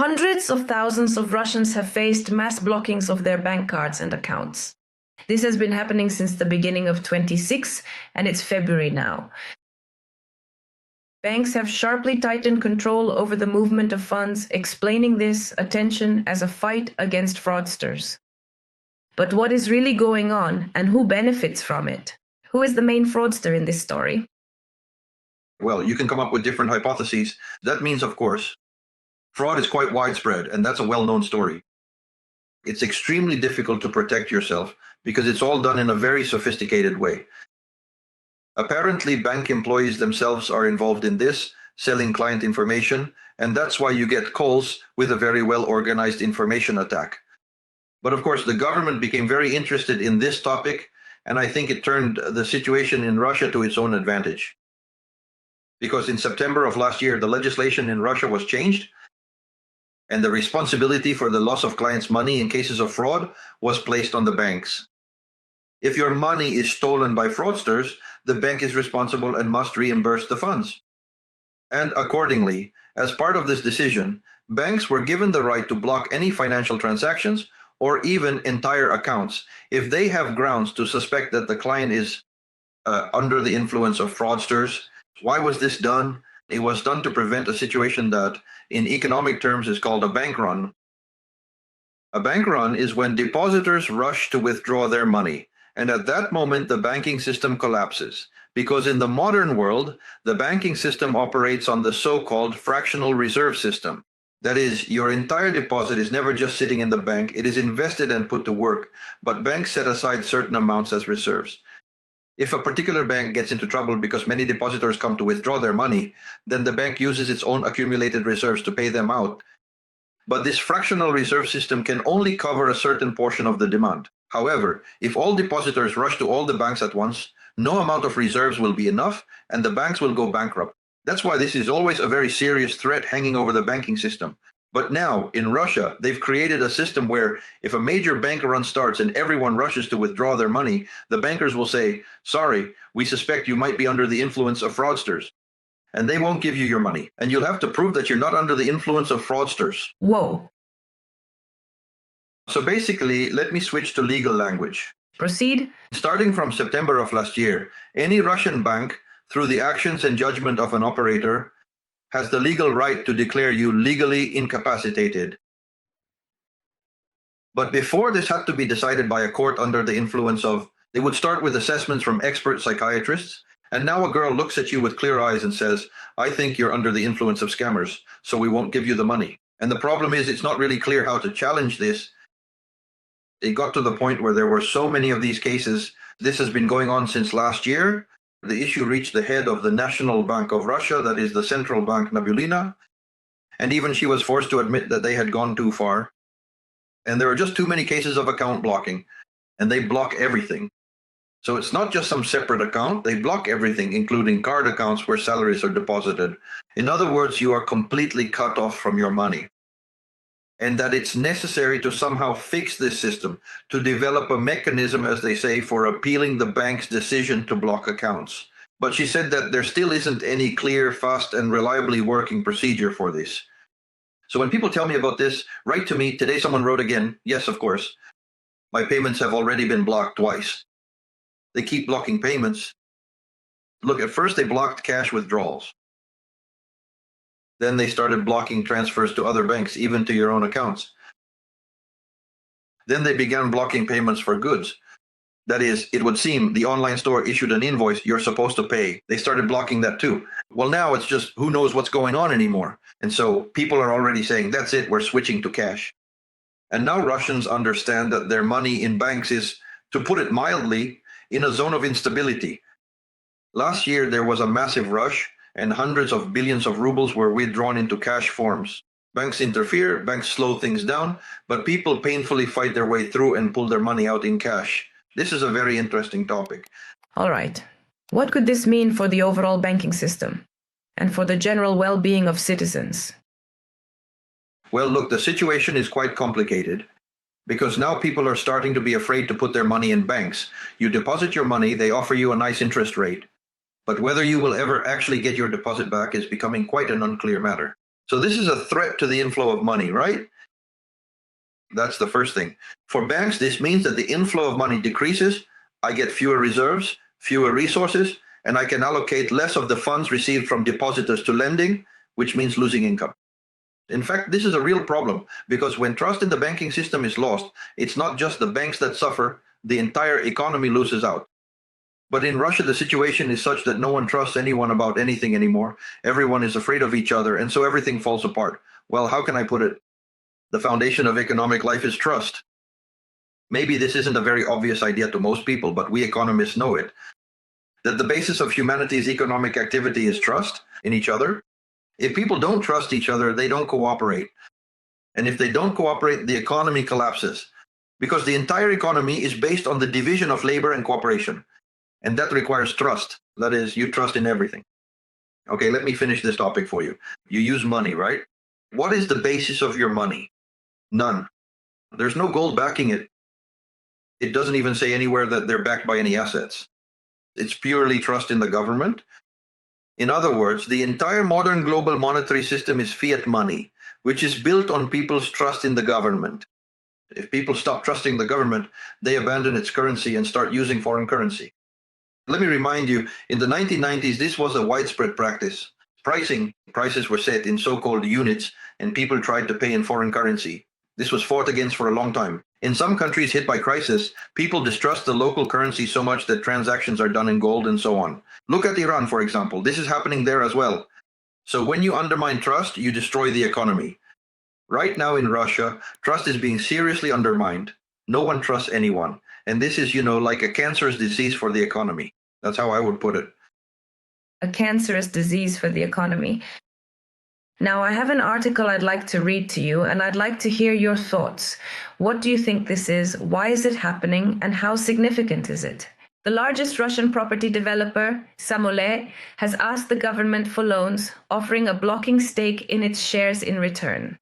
Hundreds of thousands of Russians have faced mass blockings of their bank cards and accounts. This has been happening since the beginning of 26, and it's February now. Banks have sharply tightened control over the movement of funds, explaining this, attention, as a fight against fraudsters. But what is really going on, and who benefits from it? Who is the main fraudster in this story? Well, you can come up with different hypotheses. That means, of course, fraud is quite widespread, and that's a well-known story. It's extremely difficult to protect yourself because it's all done in a very sophisticated way. Apparently, bank employees themselves are involved in this, selling client information, and that's why you get calls with a very well-organized information attack. But of course, the government became very interested in this topic, and I think it turned the situation in Russia to its own advantage. Because in September of last year, the legislation in Russia was changed, and the responsibility for the loss of clients' money in cases of fraud was placed on the banks. If your money is stolen by fraudsters, the bank is responsible and must reimburse the funds. And accordingly, as part of this decision, banks were given the right to block any financial transactions or even entire accounts if they have grounds to suspect that the client is under the influence of fraudsters. Why was this done? It was done to prevent a situation that, in economic terms, is called a bank run. A bank run is when depositors rush to withdraw their money, and at that moment the banking system collapses, because in the modern world, the banking system operates on the so-called fractional reserve system. That is, your entire deposit is never just sitting in the bank, it is invested and put to work, but banks set aside certain amounts as reserves. If a particular bank gets into trouble because many depositors come to withdraw their money, then the bank uses its own accumulated reserves to pay them out. But this fractional reserve system can only cover a certain portion of the demand. However, if all depositors rush to all the banks at once, no amount of reserves will be enough, and the banks will go bankrupt. That's why this is always a very serious threat hanging over the banking system. But now, in Russia, they've created a system where if a major bank run starts and everyone rushes to withdraw their money, the bankers will say, "Sorry, we suspect you might be under the influence of fraudsters." And they won't give you your money. And you'll have to prove that you're not under the influence of fraudsters. Whoa. So basically, let me switch to legal language. Proceed. Starting from September of last year, any Russian bank, through the actions and judgment of an operator, has the legal right to declare you legally incapacitated. But before this had to be decided by a court under the influence of, they would start with assessments from expert psychiatrists, and now a girl looks at you with clear eyes and says, "I think you're under the influence of scammers, so we won't give you the money." And the problem is it's not really clear how to challenge this. It got to the point where there were so many of these cases. This has been going on since last year. The issue reached the head of the National Bank of Russia, that is the central bank, Nabulina, and even she was forced to admit that they had gone too far. And there are just too many cases of account blocking, and they block everything. So it's not just some separate account, they block everything, including card accounts where salaries are deposited. In other words, you are completely cut off from your money. And that it's necessary to somehow fix this system, to develop a mechanism, as they say, for appealing the bank's decision to block accounts. But she said that there still isn't any clear, fast, and reliably working procedure for this. So when people tell me about this, write to me. Today someone wrote again, "Yes, of course. My payments have already been blocked twice." They keep blocking payments. Look, at first they blocked cash withdrawals. Then they started blocking transfers to other banks, even to your own accounts. Then they began blocking payments for goods. That is, it would seem the online store issued an invoice you're supposed to pay. They started blocking that too. Well, now it's just who knows what's going on anymore. And so people are already saying, that's it, we're switching to cash. And now Russians understand that their money in banks is, to put it mildly, in a zone of instability. Last year, there was a massive rush, and hundreds of billions of rubles were withdrawn into cash forms. Banks interfere, banks slow things down, but people painfully fight their way through and pull their money out in cash. This is a very interesting topic. All right. What could this mean for the overall banking system and for the general well-being of citizens? Well, look, the situation is quite complicated because now people are starting to be afraid to put their money in banks. You deposit your money, they offer you a nice interest rate. But whether you will ever actually get your deposit back is becoming quite an unclear matter. So this is a threat to the inflow of money, right? That's the first thing. For banks, this means that the inflow of money decreases. I get fewer reserves, fewer resources, and I can allocate less of the funds received from depositors to lending, which means losing income. In fact, this is a real problem because when trust in the banking system is lost, it's not just the banks that suffer, the entire economy loses out. But in Russia, the situation is such that no one trusts anyone about anything anymore. Everyone is afraid of each other, and so everything falls apart. Well, how can I put it? The foundation of economic life is trust. Maybe this isn't a very obvious idea to most people, but we economists know it. That the basis of humanity's economic activity is trust in each other. If people don't trust each other, they don't cooperate. And if they don't cooperate, the economy collapses. Because the entire economy is based on the division of labor and cooperation. And that requires trust. That is, you trust in everything. Okay, let me finish this topic for you. You use money, right? What is the basis of your money? None. There's no gold backing it. It doesn't even say anywhere that they're backed by any assets. It's purely trust in the government. In other words, the entire modern global monetary system is fiat money, which is built on people's trust in the government. If people stop trusting the government, they abandon its currency and start using foreign currency. Let me remind you, in the 1990s, this was a widespread practice. Prices were set in so-called units, and people tried to pay in foreign currency. This was fought against for a long time. In some countries hit by crisis, people distrust the local currency so much that transactions are done in gold and so on. Look at Iran, for example. This is happening there as well. So when you undermine trust, you destroy the economy. Right now in Russia, trust is being seriously undermined. No one trusts anyone. And this is, like a cancerous disease for the economy. That's how I would put it. A cancerous disease for the economy. Now, I have an article I'd like to read to you, and I'd like to hear your thoughts. What do you think this is? Why is it happening? And how significant is it? The largest Russian property developer, Samole, has asked the government for loans, offering a blocking stake in its shares in return.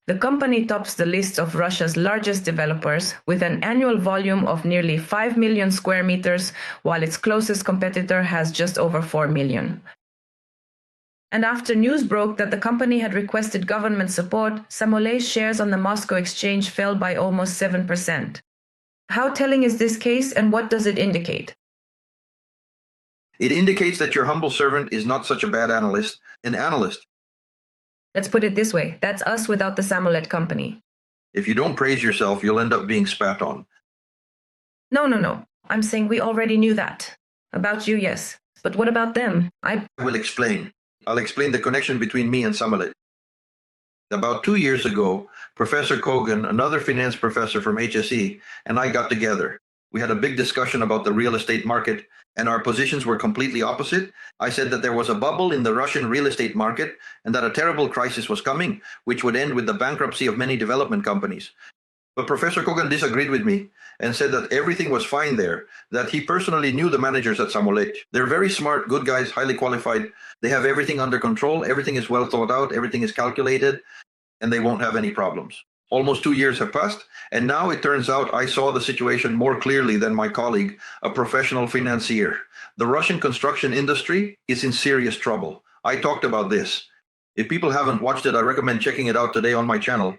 The company tops the list of Russia's largest developers with an annual volume of nearly 5 million square meters, while its closest competitor has just over 4 million. And after news broke that the company had requested government support, Samole's shares on the Moscow exchange fell by almost 7%. How telling is this case, and what does it indicate? It indicates that your humble servant is not such a bad analyst. An analyst. Let's put it this way, that's us without the Samolet company. If you don't praise yourself, you'll end up being spat on. No. I'm saying we already knew that. About you, yes. But what about them? I will explain. I'll explain the connection between me and Samolet. About 2 years ago, Professor Kogan, another finance professor from HSE, and I got together. We had a big discussion about the real estate market, and our positions were completely opposite. I said that there was a bubble in the Russian real estate market and that a terrible crisis was coming, which would end with the bankruptcy of many development companies. But Professor Kogan disagreed with me and said that everything was fine there, that he personally knew the managers at Samolet. They're very smart, good guys, highly qualified. They have everything under control. Everything is well thought out. Everything is calculated, and they won't have any problems. Almost 2 years have passed, and now it turns out I saw the situation more clearly than my colleague, a professional financier. The Russian construction industry is in serious trouble. I talked about this. If people haven't watched it, I recommend checking it out today on my channel.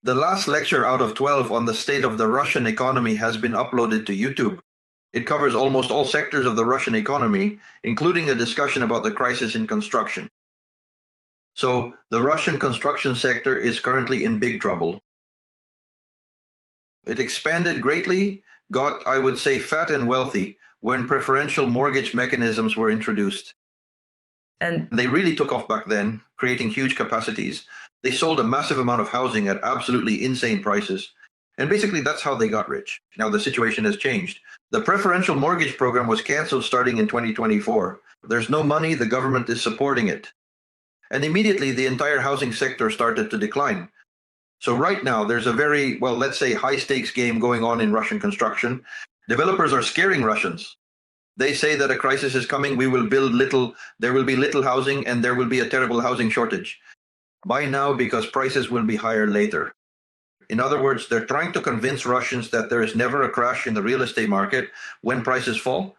The last lecture out of 12 on the state of the Russian economy has been uploaded to YouTube. It covers almost all sectors of the Russian economy, including a discussion about the crisis in construction. So the Russian construction sector is currently in big trouble. It expanded greatly, got, I would say, fat and wealthy when preferential mortgage mechanisms were introduced. And they really took off back then, creating huge capacities. They sold a massive amount of housing at absolutely insane prices. And basically, that's how they got rich. Now, the situation has changed. The preferential mortgage program was canceled starting in 2024. There's no money, the government is supporting it. And immediately, the entire housing sector started to decline. So right now, there's a very, let's say, high-stakes game going on in Russian construction. Developers are scaring Russians. They say that a crisis is coming, we will build little, there will be little housing, and there will be a terrible housing shortage. Buy now because prices will be higher later. In other words, they're trying to convince Russians that there is never a crash in the real estate market when prices fall.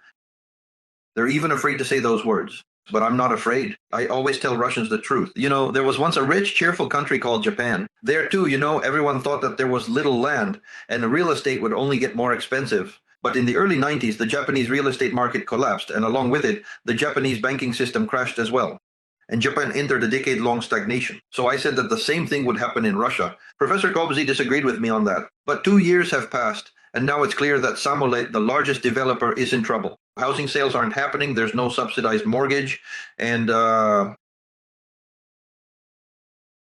They're even afraid to say those words. but I'm not afraid. I always tell Russians the truth. There was once a rich, cheerful country called Japan. There too, everyone thought that there was little land and the real estate would only get more expensive. But in the early 90s, the Japanese real estate market collapsed, and along with it, the Japanese banking system crashed as well. And Japan entered a decade-long stagnation. So I said that the same thing would happen in Russia. Professor Kobzi disagreed with me on that. But 2 years have passed, and now it's clear that Samolet, the largest developer, is in trouble. Housing sales aren't happening, there's no subsidized mortgage, and the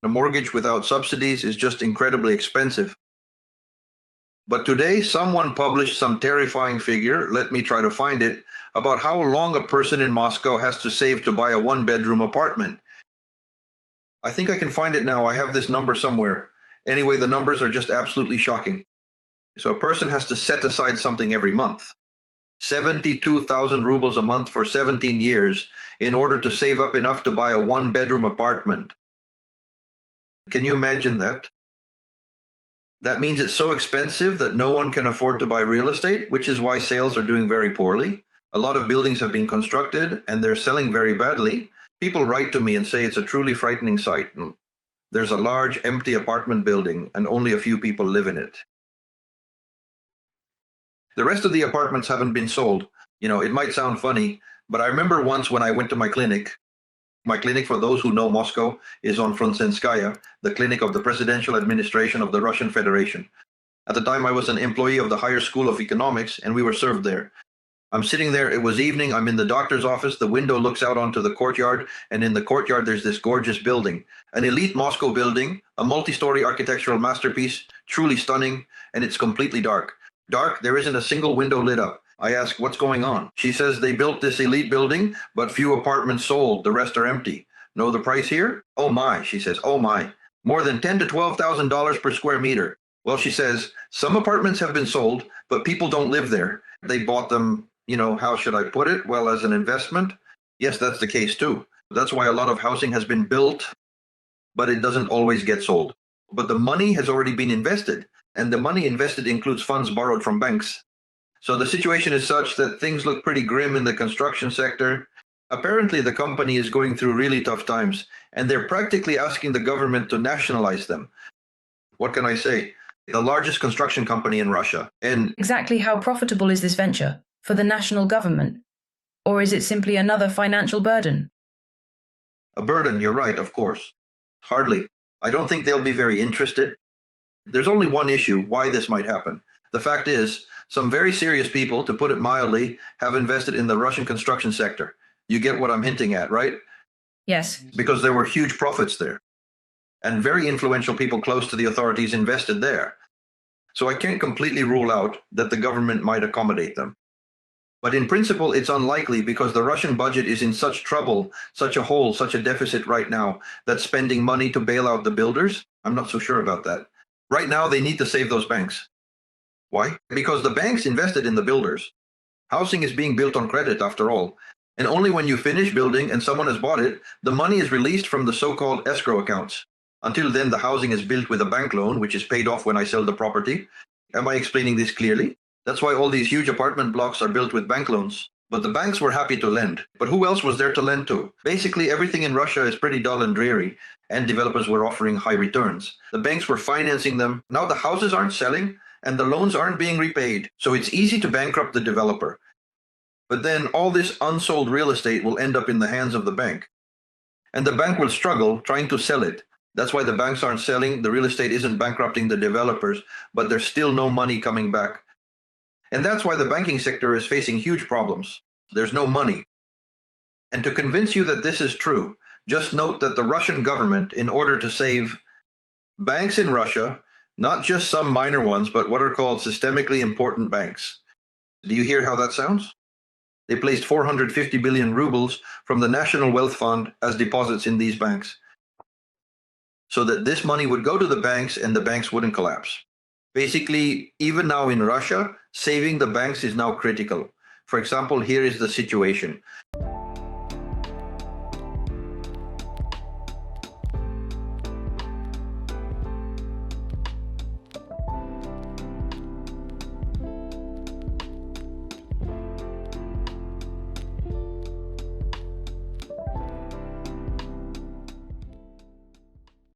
mortgage without subsidies is just incredibly expensive. But today, someone published some terrifying figure, let me try to find it, about how long a person in Moscow has to save to buy a one-bedroom apartment. I think I can find it now. I have this number somewhere. Anyway, the numbers are just absolutely shocking. So a person has to set aside something every month. 72,000 rubles a month for 17 years in order to save up enough to buy a one-bedroom apartment. Can you imagine that? That means it's so expensive that no one can afford to buy real estate, which is why sales are doing very poorly. A lot of buildings have been constructed and they're selling very badly. People write to me and say it's a truly frightening sight. There's a large empty apartment building and only a few people live in it. The rest of the apartments haven't been sold. It might sound funny, but I remember once when I went to my clinic. My clinic, for those who know Moscow, is on Frunzenskaya, the clinic of the Presidential Administration of the Russian Federation. At the time, I was an employee of the Higher School of Economics, and we were served there. I'm sitting there, it was evening, I'm in the doctor's office, the window looks out onto the courtyard, and in the courtyard there's this gorgeous building. An elite Moscow building, a multi-story architectural masterpiece, truly stunning, and it's completely dark. Dark, there isn't a single window lit up. I ask, what's going on? She says they built this elite building, but few apartments sold, the rest are empty. Know the price here? Oh my, she says, oh my. More than $10,000 to $12,000 per square meter. Well, she says, some apartments have been sold, but people don't live there. They bought them, how should I put it? Well, as an investment? Yes, that's the case too. That's why a lot of housing has been built, but it doesn't always get sold. But the money has already been invested, and the money invested includes funds borrowed from banks. So the situation is such that things look pretty grim in the construction sector. Apparently, the company is going through really tough times, and they're practically asking the government to nationalize them. What can I say? The largest construction company in Russia. And exactly how profitable is this venture for the national government? Or is it simply another financial burden? A burden, you're right, of course. Hardly. I don't think they'll be very interested. There's only one issue why this might happen. The fact is, some very serious people, to put it mildly, have invested in the Russian construction sector. You get what I'm hinting at, right? Yes. Because there were huge profits there. And very influential people close to the authorities invested there. So I can't completely rule out that the government might accommodate them. But in principle, it's unlikely because the Russian budget is in such trouble, such a hole, such a deficit right now, that spending money to bail out the builders, I'm not so sure about that. Right now, they need to save those banks. Why? Because the banks invested in the builders. Housing is being built on credit, after all. And only when you finish building and someone has bought it, the money is released from the so-called escrow accounts. Until then, the housing is built with a bank loan, which is paid off when I sell the property. Am I explaining this clearly? That's why all these huge apartment blocks are built with bank loans. But the banks were happy to lend. But who else was there to lend to? Basically, everything in Russia is pretty dull and dreary, and developers were offering high returns. The banks were financing them. Now the houses aren't selling, and the loans aren't being repaid. So it's easy to bankrupt the developer. But then all this unsold real estate will end up in the hands of the bank. And the bank will struggle trying to sell it. That's why the banks aren't selling. The real estate isn't bankrupting the developers, but there's still no money coming back. And that's why the banking sector is facing huge problems. There's no money. And to convince you that this is true, just note that the Russian government, in order to save banks in Russia, not just some minor ones, but what are called systemically important banks. Do you hear how that sounds? They placed 450 billion rubles from the National Wealth Fund as deposits in these banks, so that this money would go to the banks and the banks wouldn't collapse. Basically, even now in Russia, saving the banks is now critical. For example, here is the situation.